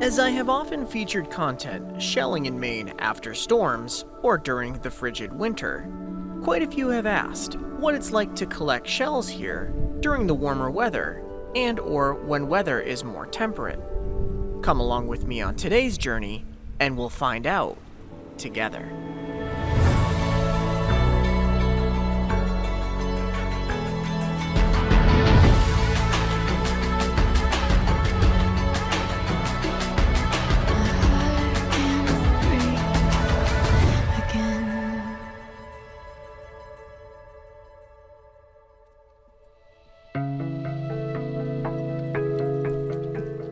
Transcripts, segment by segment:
As I have often featured content shelling in Maine after storms or during the frigid winter, quite a few have asked what it's like to collect shells here during the warmer weather and or when weather is more temperate. Come along with me on today's journey and we'll find out together.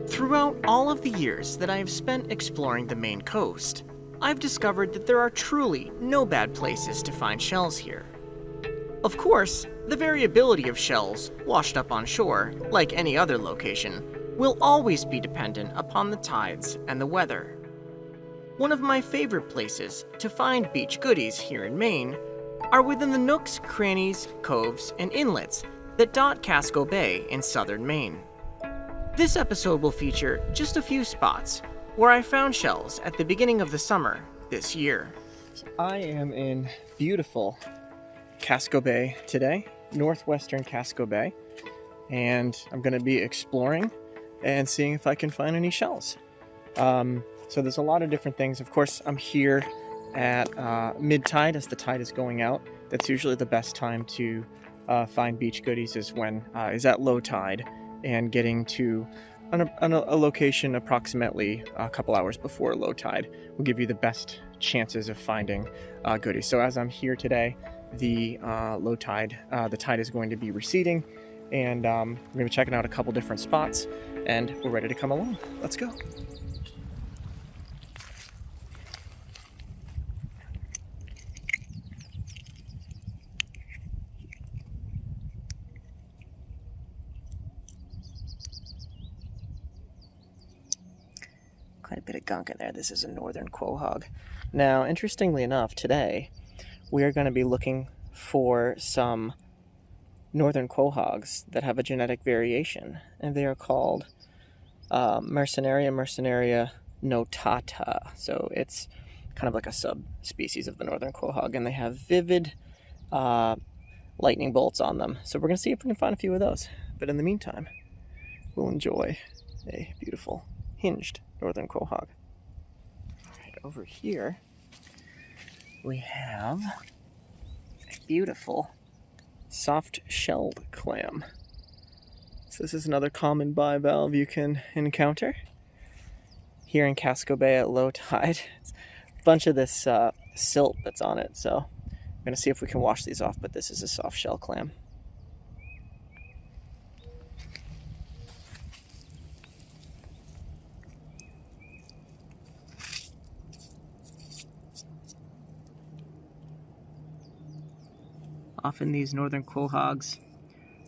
Throughout all of the years that I have spent exploring the Maine coast, I've discovered that there are truly no bad places to find shells here. Of course, the variability of shells washed up on shore, like any other location, will always be dependent upon the tides and the weather. One of my favorite places to find beach goodies here in Maine are within the nooks, crannies, coves, and inlets that dot Casco Bay in southern Maine. This episode will feature just a few spots where I found shells at the beginning of the summer this year. I am in beautiful Casco Bay today, northwestern Casco Bay, and I'm going to be exploring and seeing if I can find any shells. So there's a lot of different things. Of course, I'm here at mid-tide as the tide is going out. That's usually the best time to find beach goodies is at low tide. And getting to a location approximately a couple hours before low tide will give you the best chances of finding goodies. So as I'm here today, the tide is going to be receding, and we're going to be checking out a couple different spots, and we're ready to come along. Let's go. Quite a bit of gunk in there. This is a northern quahog. Now, interestingly enough, today we are going to be looking for some northern quahogs that have a genetic variation, and they are called Mercenaria notata. So it's kind of like a subspecies of the northern quahog, and they have vivid lightning bolts on them. So we're going to see if we can find a few of those. But in the meantime, we'll enjoy a beautiful hinged northern quahog. Right over here, we have a beautiful soft-shelled clam. So this is another common bivalve you can encounter here in Casco Bay at low tide. It's a bunch of this silt that's on it, so I'm going to see if we can wash these off, but this is a soft-shell clam. Often these northern quahogs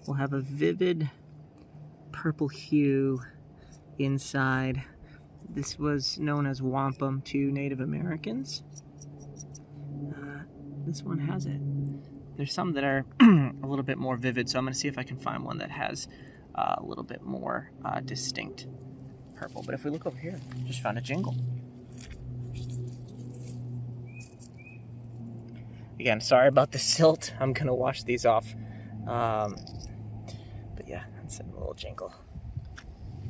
will have a vivid purple hue inside. This was known as wampum to Native Americans. This one has it. There's some that are a little bit more vivid, so I'm going to see if I can find one that has a little bit more distinct purple. But if we look over here, just found a jingle. Again, sorry about the silt. I'm going to wash these off. But yeah, that's a little jingle.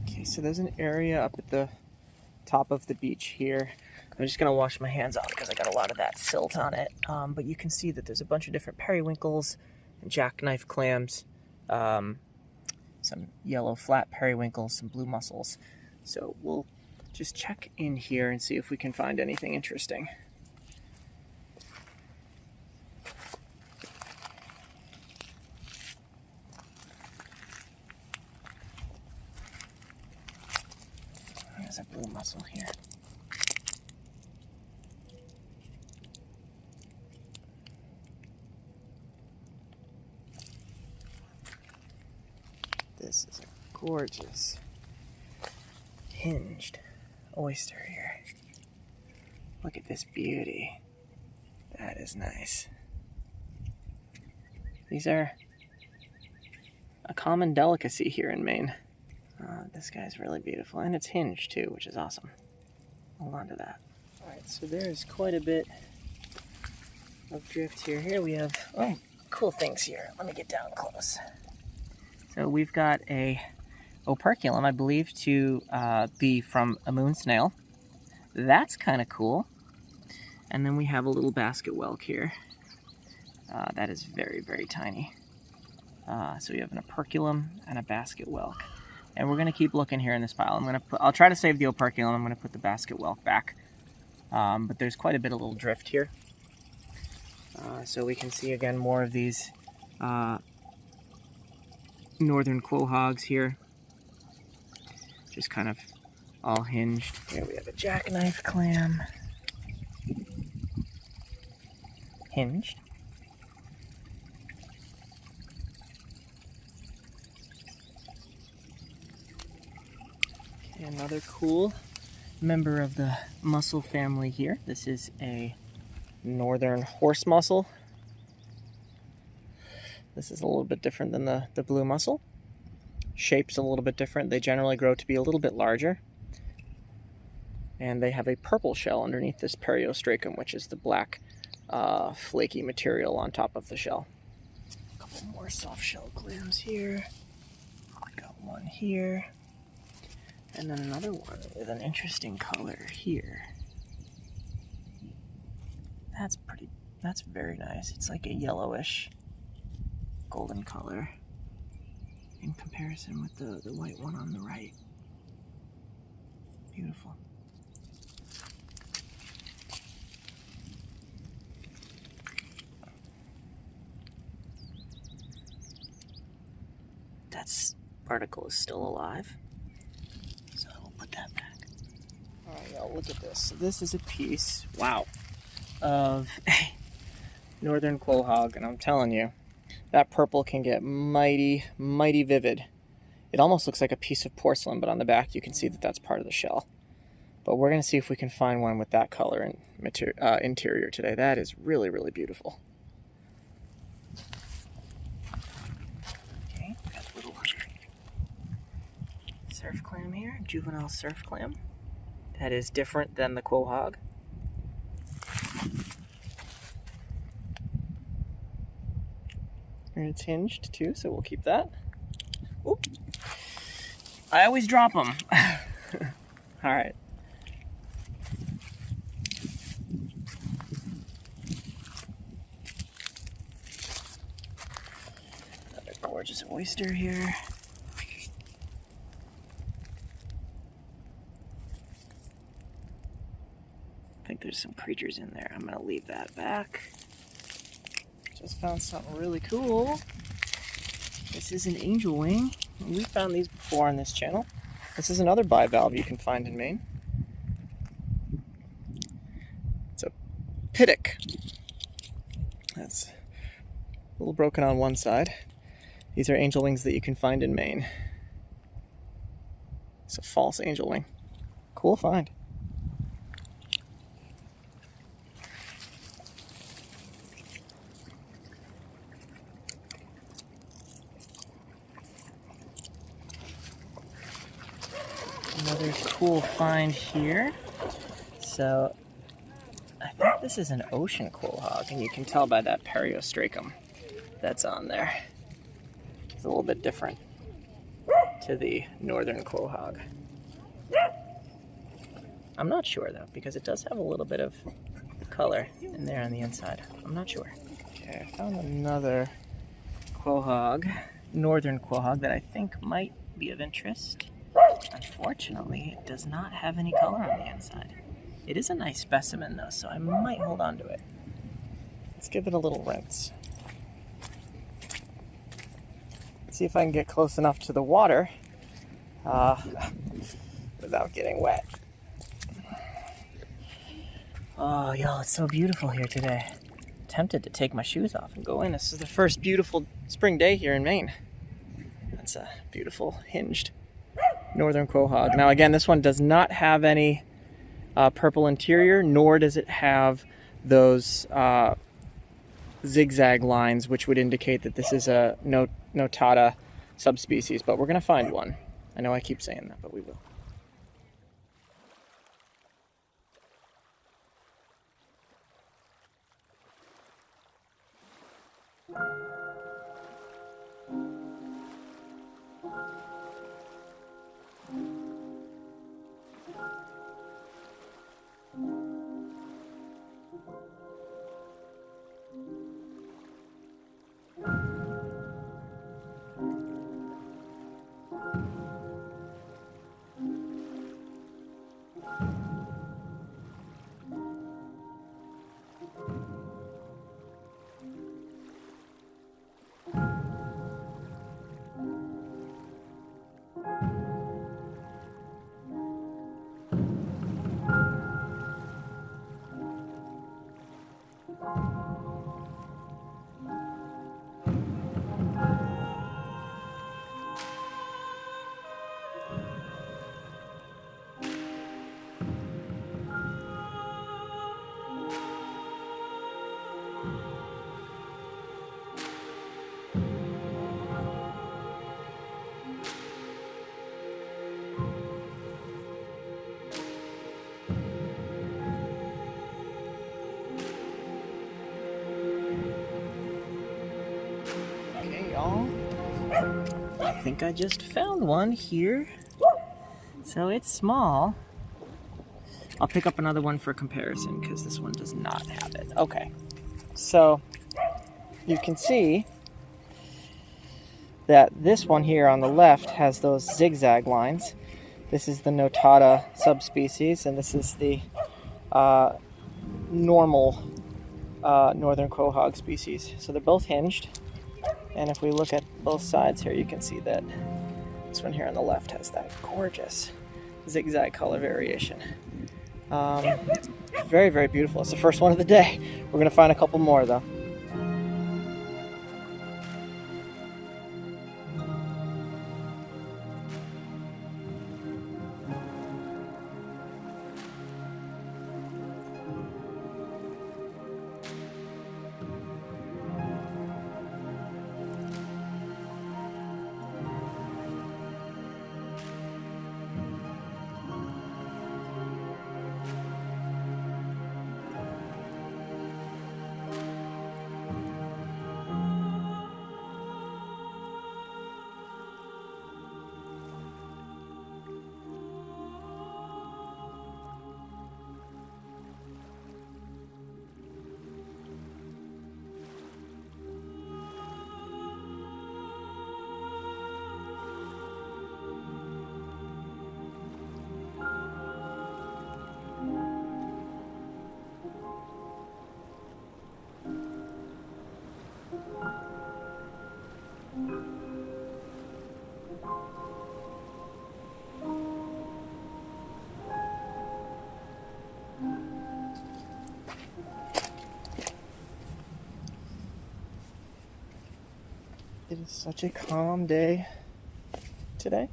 Okay, so there's an area up at the top of the beach here. I'm just going to wash my hands off because I got a lot of that silt on it. But you can see that there's a bunch of different periwinkles and jackknife clams, some yellow flat periwinkles, some blue mussels. So we'll just check in here and see if we can find anything interesting. There's a blue mussel here. This is a gorgeous hinged oyster here. Look at this beauty. That is nice. These are a common delicacy here in Maine. This guy's really beautiful, and it's hinged too, which is awesome. Hold on to that. All right, so there's quite a bit of drift here. Here we have, oh, cool things here. Let me get down close. So we've got a operculum, I believe to be from a moon snail. That's kind of cool. And then we have a little basket whelk here. That is very, very tiny. So we have an operculum and a basket whelk. And we're going to keep looking here in this pile. I'll try to save the operculum. I'm going to put the basket whelk back. But there's quite a bit of little drift here. So we can see again more of these northern quahogs here. Just kind of all hinged. Here we have a jackknife clam. Hinged. Okay, another cool member of the mussel family here. This is a northern horse mussel. This is a little bit different than the blue mussel. Shape's a little bit different. They generally grow to be a little bit larger. And they have a purple shell underneath this periostracum, which is the black flaky material on top of the shell. A couple more soft shell clams here. Got one here. And then another one with an interesting color here. That's very nice. It's like a yellowish golden color in comparison with the white one on the right. Beautiful. That article is still alive, so I will put that back. All right, y'all, look at this. So this is a piece, wow, of northern quahog, and I'm telling you, that purple can get mighty, mighty vivid. It almost looks like a piece of porcelain, but on the back you can see that that's part of the shell. But we're going to see if we can find one with that color and interior today. That is really, really beautiful. Okay, got a little surf clam here, juvenile surf clam. That is different than the quahog. And it's hinged too, so we'll keep that. Oop. I always drop them. All right. Another gorgeous oyster here. I think there's some creatures in there. I'm gonna leave that back. Just found something really cool. This is an angel wing. We found these before on this channel. This is another bivalve you can find in Maine. It's a pittock. That's a little broken on one side. These are angel wings that you can find in Maine. It's a false angel wing. Cool find. Another cool find here. So I think this is an ocean quahog, and you can tell by that periostracum that's on there. It's a little bit different to the northern quahog. I'm not sure though, because it does have a little bit of color in there on the inside. I'm not sure. Okay, I found another quahog, northern quahog, that I think might be of interest. Unfortunately, it does not have any color on the inside. It is a nice specimen though, so I might hold on to it. Let's give it a little rinse. See if I can get close enough to the water without getting wet. Oh, y'all, it's so beautiful here today. Tempted to take my shoes off and go in. This is the first beautiful spring day here in Maine. That's a beautiful hinged northern quahog. Now again, this one does not have any purple interior, nor does it have those zigzag lines, which would indicate that this is a notata subspecies, but we're going to find one. I know I keep saying that, but we will. Okay, y'all. I think I just found one here. So it's small. I'll pick up another one for comparison because this one does not have it. Okay, so you can see that this one here on the left has those zigzag lines. This is the Notata subspecies, and this is the normal northern quahog species. So they're both hinged, and if we look at both sides here, you can see that this one here on the left has that gorgeous zigzag color variation. Very, very beautiful. It's the first one of the day. We're going to find a couple more though. It is such a calm day today.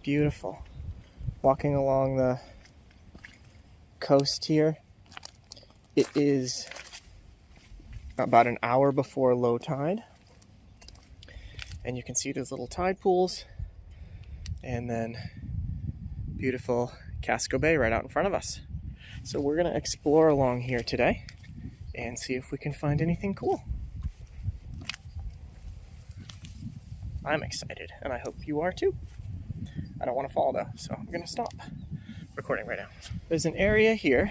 Beautiful. Walking along the coast here. It is about an hour before low tide. And you can see those little tide pools. And then beautiful Casco Bay right out in front of us. So we're going to explore along here today and see if we can find anything cool. I'm excited, and I hope you are too. I don't want to fall though, so I'm gonna stop recording right now. There's an area here.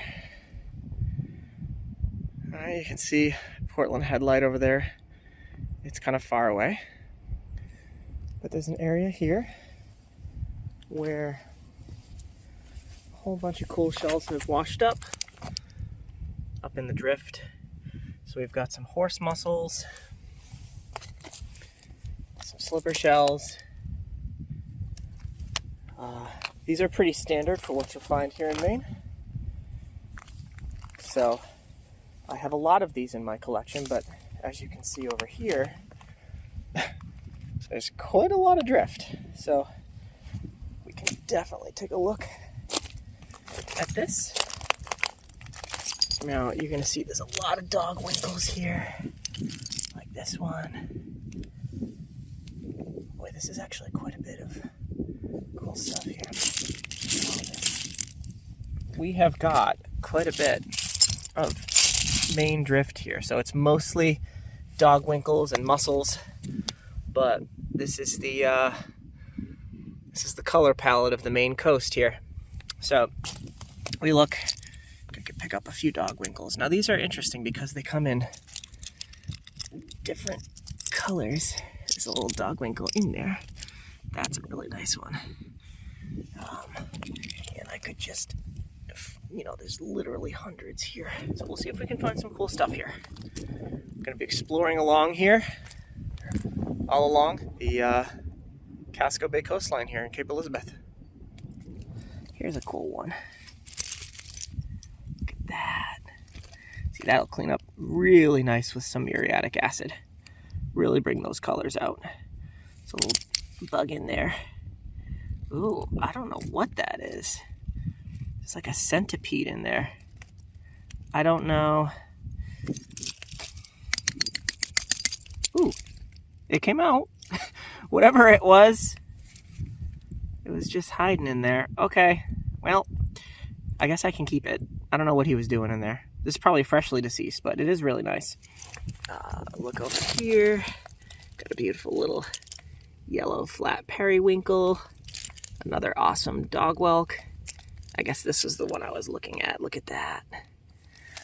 All right, you can see Portland headlight over there. It's kind of far away, but there's an area here where a whole bunch of cool shells have washed up in the drift. So we've got some horse mussels, some slipper shells. These are pretty standard for what you'll find here in Maine. So I have a lot of these in my collection, but as you can see over here, there's quite a lot of drift. So we can definitely take a look at this. Now you're gonna see there's a lot of dog winkles here, like this one. Boy, this is actually quite a bit of cool stuff here. We have got quite a bit of Maine drift here, so it's mostly dogwinkles and mussels, but this is the color palette of the Maine coast here. So we could pick up a few dogwinkles. Now these are interesting because they come in different colors. There's a little dogwinkle in there. That's a really nice one. And I could just, there's literally hundreds here. So we'll see if we can find some cool stuff here. I'm going to be exploring along here, all along the Casco Bay coastline here in Cape Elizabeth. Here's a cool one. Look at that. See, that'll clean up really nice with some muriatic acid. Really bring those colors out. There's a little bug in there. Ooh, I don't know what that is. It's like a centipede in there. I don't know. Ooh, it came out. Whatever it was just hiding in there. Okay, well, I guess I can keep it. I don't know what he was doing in there. This is probably freshly deceased, but it is really nice. Look over here. Got a beautiful little yellow flat periwinkle. Another awesome dog whelk. I guess this was the one I was looking at. Look at that.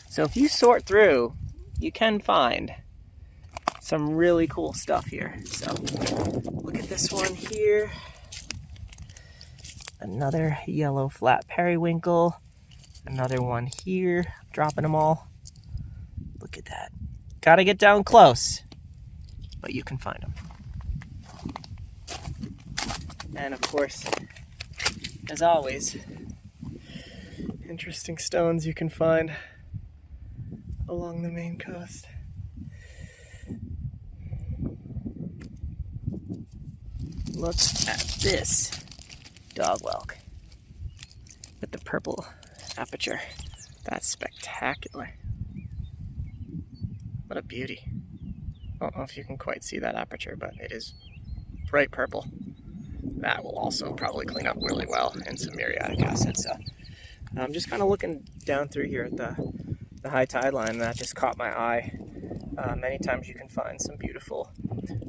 So if you sort through, you can find some really cool stuff here. So look at this one here. Another yellow flat periwinkle. Another one here. Dropping them all. Look at that. Gotta get down close, but you can find them. And of course, as always, interesting stones you can find along the Maine coast. Look at this dog whelk with the purple aperture. That's spectacular. What a beauty. I don't know if you can quite see that aperture, but it is bright purple. That will also probably clean up really well in some muriatic acid. So I'm just kind of looking down through here at the high tide line, and that just caught my eye. Many times you can find some beautiful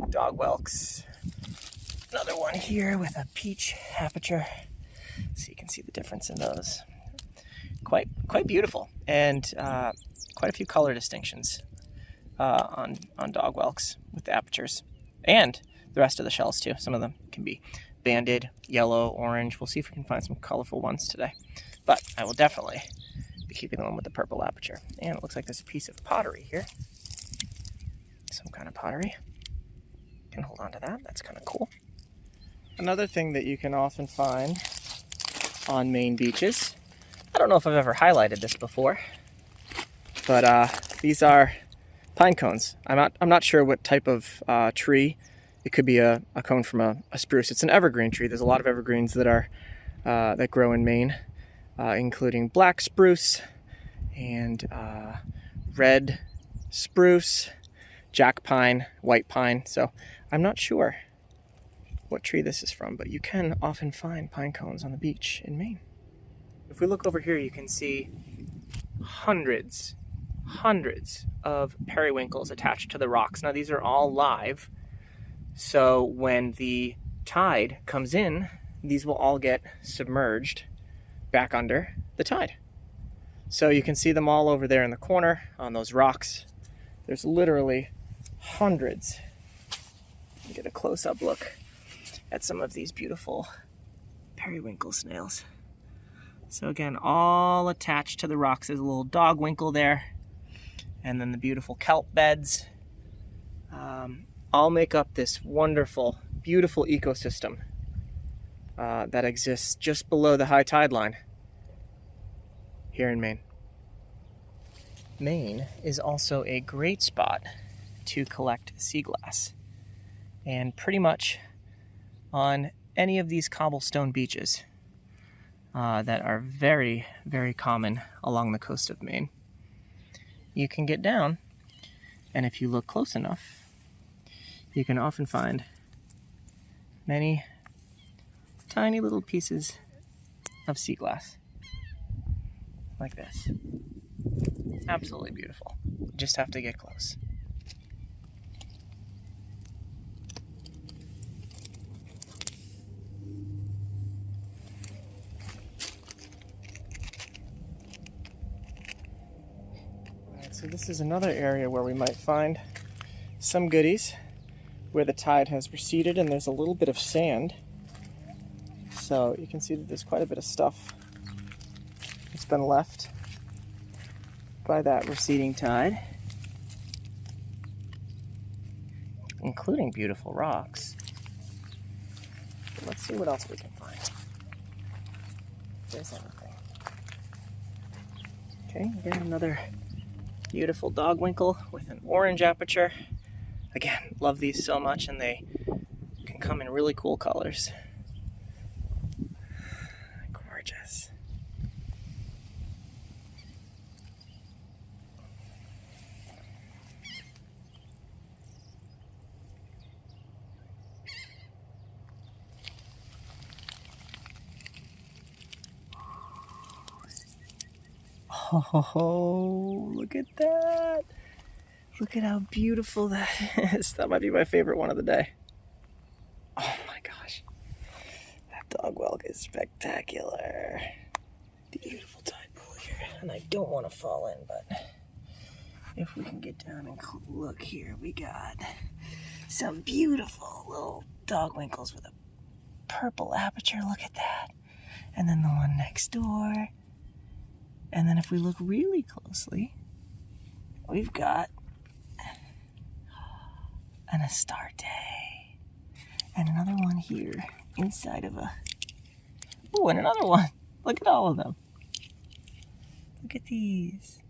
dog whelks. Another one here with a peach aperture, so you can see the difference in those. Quite beautiful, and quite a few color distinctions on dog whelks with the apertures, and the rest of the shells too. Some of them can be banded, yellow, orange. We'll see if we can find some colorful ones today, but I will definitely be keeping the one with the purple aperture. And it looks like there's a piece of pottery here, some kind of pottery. Can hold on to that. That's kind of cool. Another thing that you can often find on Maine beaches, I don't know if I've ever highlighted this before, but these are pine cones. I'm not sure what type of tree. It could be a cone from a spruce. It's an evergreen tree. There's a lot of evergreens that are that grow in Maine, including black spruce and red spruce, jack pine, white pine. So I'm not sure what tree this is from, but you can often find pine cones on the beach in Maine. If we look over here, you can see hundreds of periwinkles attached to the rocks. Now these are all live, so when the tide comes in, these will all get submerged back under the tide. So you can see them all over there in the corner on those rocks. There's literally hundreds. Get a close-up look at some of these beautiful periwinkle snails. So again, all attached to the rocks. There's a little dogwinkle there, and then the beautiful kelp beds all make up this wonderful, beautiful ecosystem that exists just below the high tide line here in Maine. Maine is also a great spot to collect sea glass, and pretty much on any of these cobblestone beaches that are very, very common along the coast of Maine, you can get down, and if you look close enough, you can often find many tiny little pieces of sea glass. Like this. Absolutely beautiful. You just have to get close. So this is another area where we might find some goodies, where the tide has receded and there's a little bit of sand. So you can see that there's quite a bit of stuff that's been left by that receding tide, including beautiful rocks. Let's see what else we can find. If there's anything. Okay, again, another beautiful dogwinkle with an orange aperture. Again, love these so much, and they can come in really cool colors. Gorgeous. Oh, look at that. Look at how beautiful that is. That might be my favorite one of the day. Oh my gosh. That dog whelk is spectacular. Beautiful tide pool here. And I don't want to fall in, but if we can get down and look here, we got some beautiful little dogwinkles with a purple aperture. Look at that. And then the one next door. And then if we look really closely, we've got an Astarte. And another one here inside of a... Oh, and another one. Look at all of them. Look at these.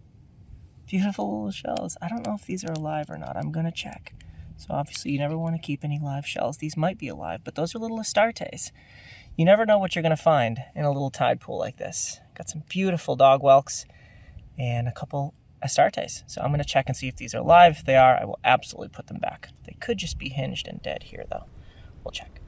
Beautiful little shells. I don't know if these are alive or not. I'm going to check. So obviously you never want to keep any live shells. These might be alive, but those are little Astartes. You never know what you're going to find in a little tide pool like this. Got some beautiful dog whelks and a couple Astartes. So I'm going to check and see if these are alive. If they are, I will absolutely put them back. They could just be hinged and dead here, though. We'll check.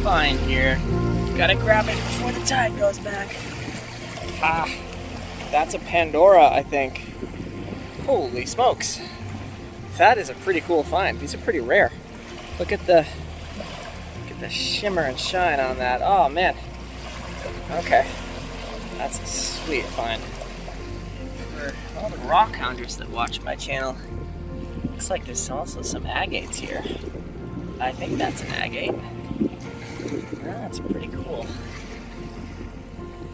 Find here. Gotta grab it before the tide goes back. Ah, that's a Pandora, I think. Holy smokes. That is a pretty cool find. These are pretty rare. Look at the shimmer and shine on that. Oh man. Okay. That's a sweet find. For all the rock hounders that watch my channel, looks like there's also some agates here. I think that's an agate. That's pretty cool.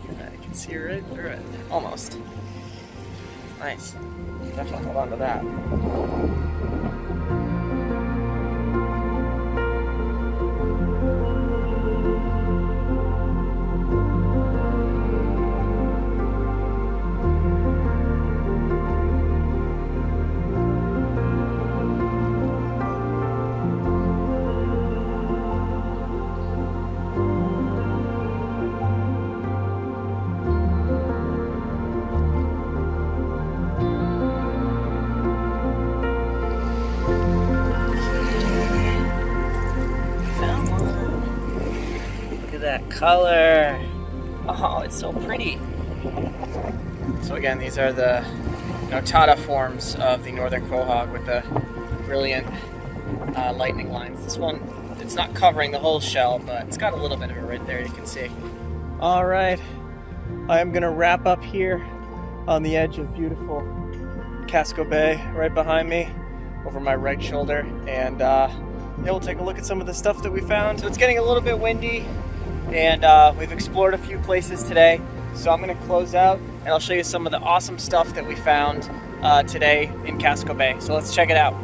I can see right through it. Almost. Nice. Definitely hold on to that. that color. Oh, it's so pretty. So again, these are the notata forms of the northern quahog with the brilliant lightning lines. This one, it's not covering the whole shell, but it's got a little bit of it right there, you can see. All right, I am gonna wrap up here on the edge of beautiful Casco Bay right behind me over my right shoulder, and yeah, we'll take a look at some of the stuff that we found. So it's getting a little bit windy, and we've explored a few places today, so I'm gonna close out and I'll show you some of the awesome stuff that we found today in Casco Bay. So let's check it out.